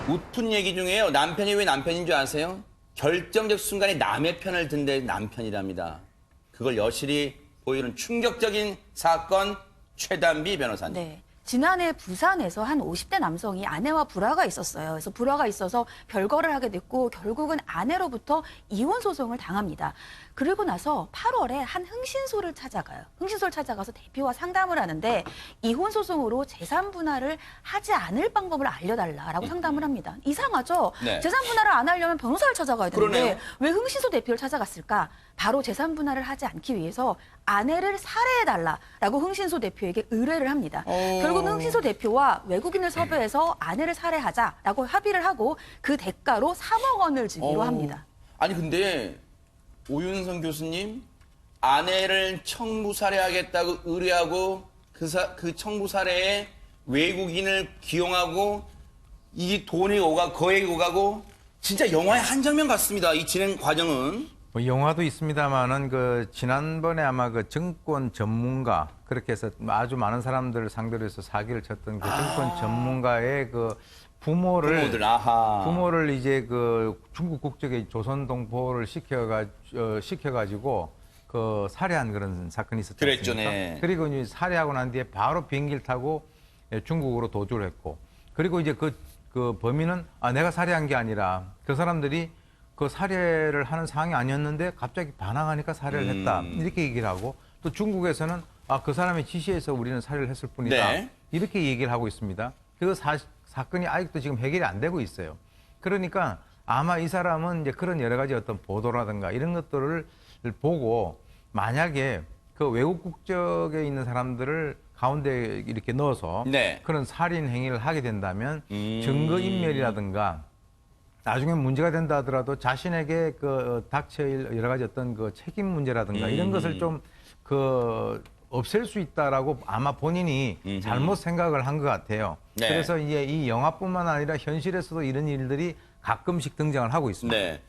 웃픈 얘기 중에요. 남편이 왜 남편인 줄 아세요? 결정적 순간에 남의 편을 든데 남편이랍니다. 그걸 여실히 보이는 충격적인 사건, 최단비 변호사님. 네. 지난해 부산에서 한 50대 남성이 아내와 불화가 있었어요. 그래서 불화가 있어서 별거를 하게 됐고 결국은 아내로부터 이혼 소송을 당합니다. 그리고 나서 8월에 한 흥신소를 찾아가요. 흥신소를 찾아가서 대표와 상담을 하는데 이혼 소송으로 재산 분할을 하지 않을 방법을 알려달라라고 상담을 합니다. 이상하죠? 네. 재산 분할을 안 하려면 변호사를 찾아가야 되는데 그러네요. 왜 흥신소 대표를 찾아갔을까? 바로 재산 분할을 하지 않기 위해서 아내를 살해해달라라고 흥신소 대표에게 의뢰를 합니다. 결국은 흥신소 대표와 외국인을 섭외해서 아내를 살해하자라고 합의를 하고 그 대가로 3억 원을 주기로 합니다. 아니 근데 오윤성 교수님 아내를 청부 살해하겠다고 의뢰하고 그 청부 살해에 외국인을 기용하고 이 돈이 거액이 오가고 진짜 영화의 한 장면 같습니다. 이 진행 과정은. 뭐 영화도 있습니다만은 그 지난번에 아마 그 증권 전문가 그렇게 해서 아주 많은 사람들을 상대로 해서 사기를 쳤던 그 증권 전문가의 그 부모를 이제 그 중국 국적의 조선동포를 시켜가지고 그 살해한 그런 사건이 있었죠. 그랬죠, 네. 그리고 이제 살해하고 난 뒤에 바로 비행기를 타고 중국으로 도주를 했고, 그리고 이제 그 범인은 내가 살해한 게 아니라 그 사람들이 그 살해를 하는 상황이 아니었는데 갑자기 반항하니까 살해를 했다 이렇게 얘기를 하고, 또 중국에서는 그 사람의 지시에서 우리는 살해를 했을 뿐이다 네. 이렇게 얘기를 하고 있습니다. 그 사건이 아직도 지금 해결이 안 되고 있어요. 그러니까 아마 이 사람은 이제 그런 여러 가지 어떤 보도라든가 이런 것들을 보고 만약에 그 외국 국적에 있는 사람들을 가운데 이렇게 넣어서 네. 그런 살인 행위를 하게 된다면 증거인멸이라든가 나중에 문제가 된다 하더라도 자신에게 그 닥쳐일 여러 가지 어떤 그 책임 문제라든가 이런 것을 좀 없앨 수 있다라고 아마 본인이 잘못 생각을 한 것 같아요. 네. 그래서 이제 이 영화뿐만 아니라 현실에서도 이런 일들이 가끔씩 등장을 하고 있습니다. 네.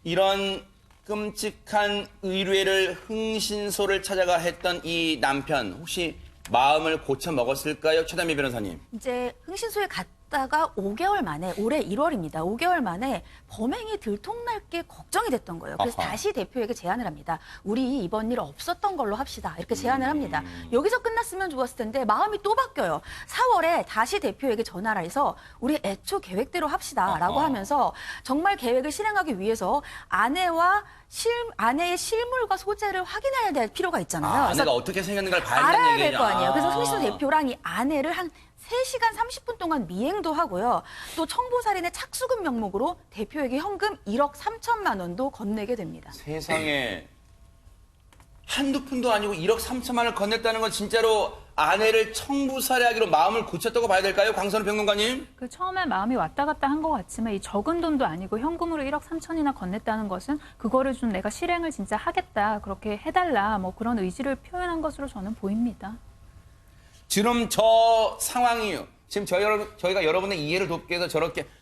이런 끔찍한 의뢰를 흥신소를 찾아가 했던 이 남편 혹시 마음을 고쳐 먹었을까요? 최단비 변호사님. 이제 흥신소에 갔다가 5개월 만에, 올해 1월입니다. 5개월 만에 범행이 들통날 게 걱정이 됐던 거예요. 그래서 아하. 다시 대표에게 제안을 합니다. 우리 이번 일 없었던 걸로 합시다. 이렇게 제안을 합니다. 여기서 끝났으면 좋았을 텐데 마음이 또 바뀌어요. 4월에 다시 대표에게 전화를 해서 우리 애초 계획대로 합시다. 라고 아하. 하면서 정말 계획을 실행하기 위해서 아내의 실물과 소재를 확인해야 될 필요가 있잖아요. 그래서 아내가 어떻게 생겼는가를 봐야 알아야 된다는 될 얘기냐. 거 아니에요. 그래서 흥신소 대표랑 이 아내를 한 3시간 30분 동안 미행도 하고요. 또 청부살인의 착수금 명목으로 대표에게 현금 1억 3천만 원도 건네게 됩니다. 세상에 한두 푼도 아니고 1억 3천만 원을 건넸다는 건 진짜로 아내를 청부살해하기로 마음을 고쳤다고 봐야 될까요? 강선우 평론가님. 그 처음에 마음이 왔다 갔다 한 것 같지만 이 적은 돈도 아니고 현금으로 1억 3천이나 건넸다는 것은 그거를 좀 내가 실행을 진짜 하겠다, 그렇게 해달라, 뭐 그런 의지를 표현한 것으로 저는 보입니다. 지금 저 상황이요. 지금 저희가 여러분의 이해를 돕기 위해서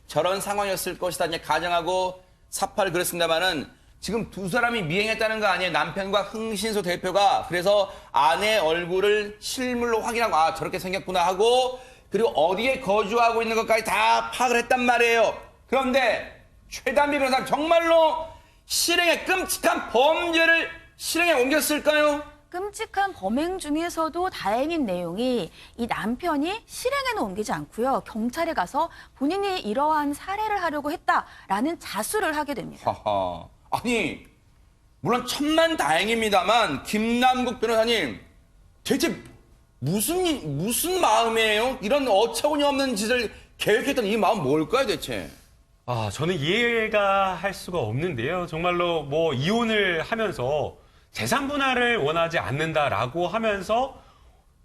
저런 상황이었을 것이다 이제 가정하고 사파를 그렸습니다만은 지금 두 사람이 미행했다는 거 아니에요. 남편과 흥신소 대표가. 그래서 아내 얼굴을 실물로 확인하고 저렇게 생겼구나 하고 그리고 어디에 거주하고 있는 것까지 다 파악을 했단 말이에요. 그런데 최단비 변호사 정말로 실행에 끔찍한 범죄를 실행에 옮겼을까요? 끔찍한 범행 중에서도 다행인 내용이 이 남편이 실행에는 옮기지 않고요. 경찰에 가서 본인이 이러한 살해를 하려고 했다라는 자수를 하게 됩니다. 하하. 아니 물론 천만다행입니다만 김남국 변호사님 대체 무슨 마음이에요? 이런 어처구니 없는 짓을 계획했던 이 마음 뭘까요 대체? 저는 이해가 할 수가 없는데요. 정말로 뭐 이혼을 하면서 재산 분할을 원하지 않는다라고 하면서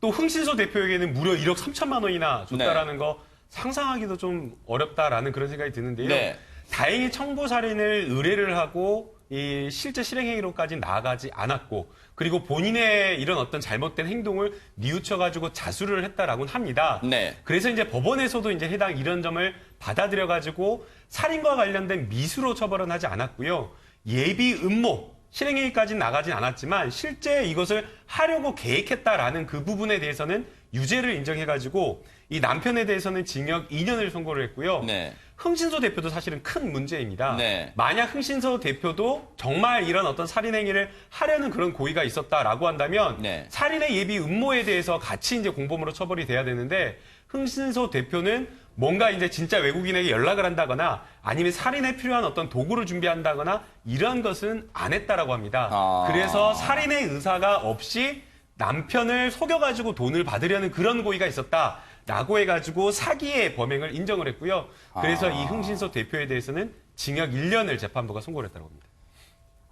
또 흥신소 대표에게는 무려 1억 3천만 원이나 줬다라는 거 상상하기도 좀 어렵다라는 그런 생각이 드는데요. 네. 다행히 청부살인을 의뢰를 하고 이 실제 실행행위로까지 나아가지 않았고, 그리고 본인의 이런 어떤 잘못된 행동을 뉘우쳐가지고 자수를 했다라고는 합니다. 네. 그래서 이제 법원에서도 이제 해당 이런 점을 받아들여가지고 살인과 관련된 미수로 처벌은 하지 않았고요. 예비 음모, 실행행위까지는 나가진 않았지만 실제 이것을 하려고 계획했다라는 그 부분에 대해서는 유죄를 인정해가지고 이 남편에 대해서는 징역 2년을 선고를 했고요. 네. 흥신소 대표도 사실은 큰 문제입니다. 네. 만약 흥신소 대표도 정말 이런 어떤 살인 행위를 하려는 그런 고의가 있었다라고 한다면 네. 살인의 예비 음모에 대해서 같이 이제 공범으로 처벌이 돼야 되는데 흥신소 대표는 뭔가 이제 진짜 외국인에게 연락을 한다거나 아니면 살인에 필요한 어떤 도구를 준비한다거나 이런 것은 안 했다라고 합니다. 아. 그래서 살인의 의사가 없이 남편을 속여가지고 돈을 받으려는 그런 고의가 있었다라고 해가지고 사기의 범행을 인정을 했고요. 그래서 이 흥신소 대표에 대해서는 징역 1년을 재판부가 선고를 했다고 합니다.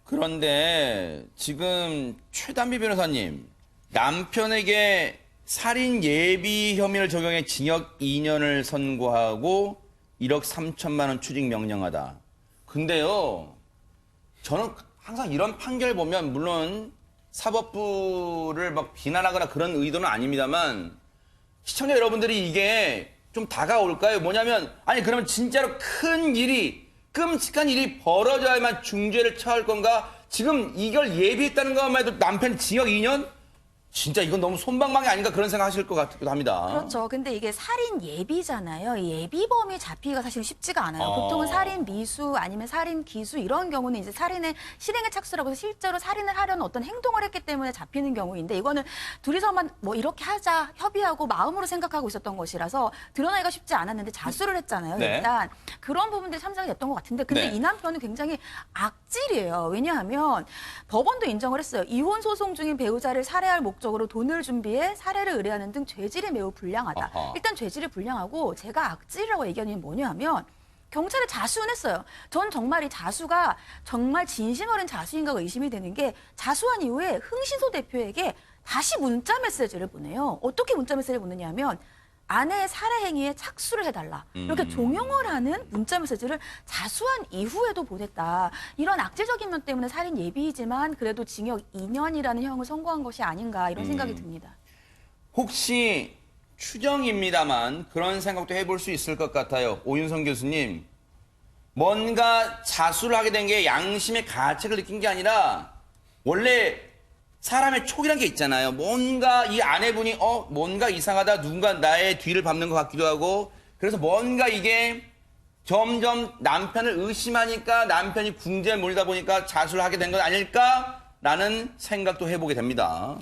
그런데 지금 최단비 변호사님, 남편에게 살인 예비 혐의를 적용해 징역 2년을 선고하고 1억 3천만 원 추징 명령하다. 근데요, 저는 항상 이런 판결 보면 물론 사법부를 막 비난하거나 그런 의도는 아닙니다만 시청자 여러분들이 이게 좀 다가올까요? 뭐냐면 아니 그러면 진짜로 큰 일이 끔찍한 일이 벌어져야만 중죄를 처할 건가? 지금 이걸 예비했다는 것만 해도 남편 징역 2년? 진짜 이건 너무 솜방망이 아닌가 그런 생각 하실 것 같기도 합니다. 그렇죠. 근데 이게 살인 예비잖아요. 이 예비범이 잡히기가 사실 쉽지가 않아요. 보통은 살인 미수 아니면 살인 기수 이런 경우는 이제 살인의 실행에 착수라고 해서 실제로 살인을 하려는 어떤 행동을 했기 때문에 잡히는 경우인데 이거는 둘이서만 뭐 이렇게 하자 협의하고 마음으로 생각하고 있었던 것이라서 드러나기가 쉽지 않았는데 자수를 했잖아요. 네. 일단 그런 부분들이 참작이 됐던 것 같은데 근데 네. 이 남편은 굉장히 악질이에요. 왜냐하면 법원도 인정을 했어요. 이혼 소송 중인 배우자를 살해할 목적으로 돈을 준비해 살해를 의뢰하는 등 죄질이 매우 불량하다. 아하. 일단 죄질이 불량하고 제가 악질이라고 얘기하는 게 뭐냐면 경찰에 자수는 했어요. 전 정말 이 자수가 정말 진심 어린 자수인가가 의심이 되는 게 자수한 이후에 흥신소 대표에게 다시 문자 메시지를 보내요. 어떻게 문자 메시지를 보내냐 하면 아내의 살해 행위에 착수를 해달라. 이렇게 종용을 하는 문자 메시지를 자수한 이후에도 보냈다. 이런 악질적인 면 때문에 살인 예비이지만 그래도 징역 2년이라는 형을 선고한 것이 아닌가 이런 생각이 듭니다. 혹시 추정입니다만 그런 생각도 해볼 수 있을 것 같아요. 오윤성 교수님. 뭔가 자수를 하게 된 게 양심의 가책을 느낀 게 아니라 원래 사람의 촉이란 게 있잖아요. 뭔가 이 아내분이 뭔가 이상하다. 누군가 나의 뒤를 밟는 것 같기도 하고 그래서 뭔가 이게 점점 남편을 의심하니까 남편이 궁지에 몰다 보니까 자수를 하게 된 건 아닐까라는 생각도 해보게 됩니다.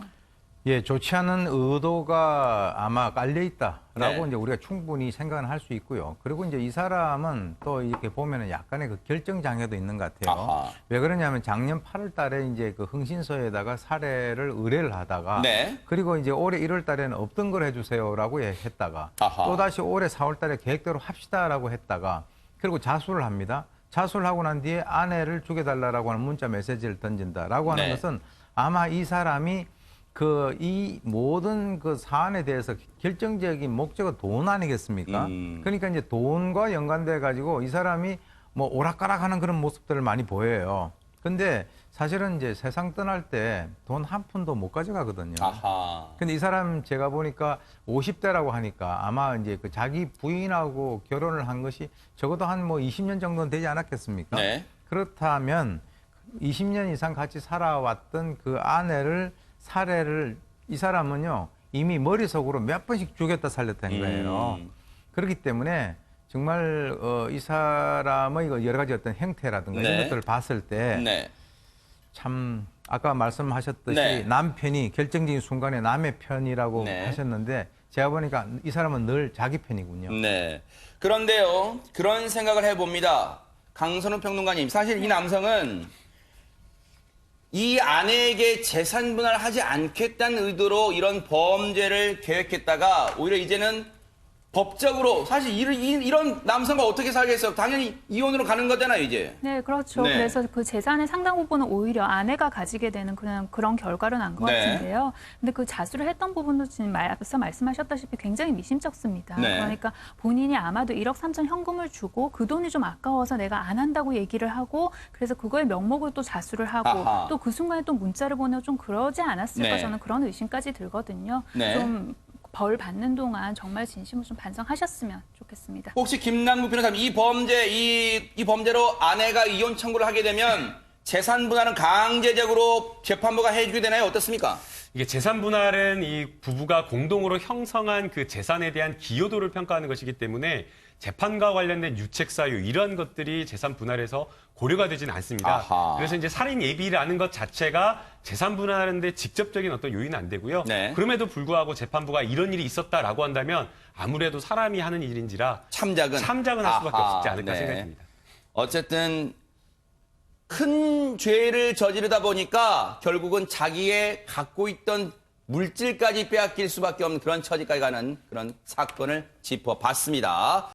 예, 좋지 않은 의도가 아마 깔려 있다라고 네. 이제 우리가 충분히 생각은 할 수 있고요. 그리고 이제 이 사람은 또 이렇게 보면은 약간의 그 결정 장애도 있는 것 같아요. 아하. 왜 그러냐면 작년 8월 달에 이제 그 흥신소에다가 살해를 의뢰를 하다가 네. 그리고 이제 올해 1월 달에는 없던 걸 해주세요라고 했다가 아하. 또 다시 올해 4월 달에 계획대로 합시다라고 했다가 그리고 자수를 합니다. 자수를 하고 난 뒤에 아내를 죽여달라고 하는 문자 메시지를 던진다라고 하는 네. 것은 아마 이 사람이 이 모든 그 사안에 대해서 결정적인 목적은 돈 아니겠습니까? 그러니까 이제 돈과 연관돼 가지고 이 사람이 뭐 오락가락하는 그런 모습들을 많이 보여요. 근데 사실은 이제 세상 떠날 때 돈 한 푼도 못 가져가거든요. 아하. 근데 이 사람 제가 보니까 50대라고 하니까 아마 이제 그 자기 부인하고 결혼을 한 것이 적어도 한 뭐 20년 정도는 되지 않았겠습니까? 네. 그렇다면 20년 이상 같이 살아왔던 그 아내를 살해를 이 사람은요 이미 머릿속으로 몇 번씩 죽였다 살렸다는 거예요. 그렇기 때문에 정말 이 사람의 여러 가지 어떤 행태라든가 네. 이런 것들을 봤을 때 네. 참 아까 말씀하셨듯이 네. 남편이 결정적인 순간에 남의 편이라고 네. 하셨는데 제가 보니까 이 사람은 늘 자기 편이군요. 네. 그런데요, 그런 생각을 해봅니다. 강선우 평론가님, 사실 이 남성은 이 아내에게 재산 분할하지 않겠다는 의도로 이런 범죄를 계획했다가 오히려 이제는 법적으로 사실 이런 남성과 어떻게 살겠어요? 당연히 이혼으로 가는 거잖아요, 이제. 네, 그렇죠. 네. 그래서 그 재산의 상당 부분은 오히려 아내가 가지게 되는 그런 결과로 난 것 네. 같은데요. 근데 그 자수를 했던 부분도 지금 앞서 말씀하셨다시피 굉장히 미심쩍습니다. 네. 그러니까 본인이 아마도 1억 3천 현금을 주고 그 돈이 좀 아까워서 내가 안 한다고 얘기를 하고 그래서 그거에 명목을 또 자수를 하고 아하. 또 그 순간에 또 문자를 보내고 좀 그러지 않았을까 네. 저는 그런 의심까지 들거든요. 네. 좀 벌 받는 동안 정말 진심으로 좀 반성하셨으면 좋겠습니다. 혹시 김남국 변호사님, 이 범죄로 아내가 이혼 청구를 하게 되면 재산 분할은 강제적으로 재판부가 해주게 되나요? 어떻습니까? 이게 재산 분할은 이 부부가 공동으로 형성한 그 재산에 대한 기여도를 평가하는 것이기 때문에 재판과 관련된 유책 사유 이런 것들이 재산 분할에서 고려가 되지는 않습니다. 아하. 그래서 이제 살인 예비라는 것 자체가 재산 분할하는데 직접적인 어떤 요인은 안 되고요. 네. 그럼에도 불구하고 재판부가 이런 일이 있었다라고 한다면 아무래도 사람이 하는 일인지라 참작은 할 수밖에 아하, 없지 않을까 네. 생각이 듭니다. 어쨌든 큰 죄를 저지르다 보니까 결국은 자기의 갖고 있던 물질까지 빼앗길 수밖에 없는 그런 처지까지 가는 그런 사건을 짚어봤습니다.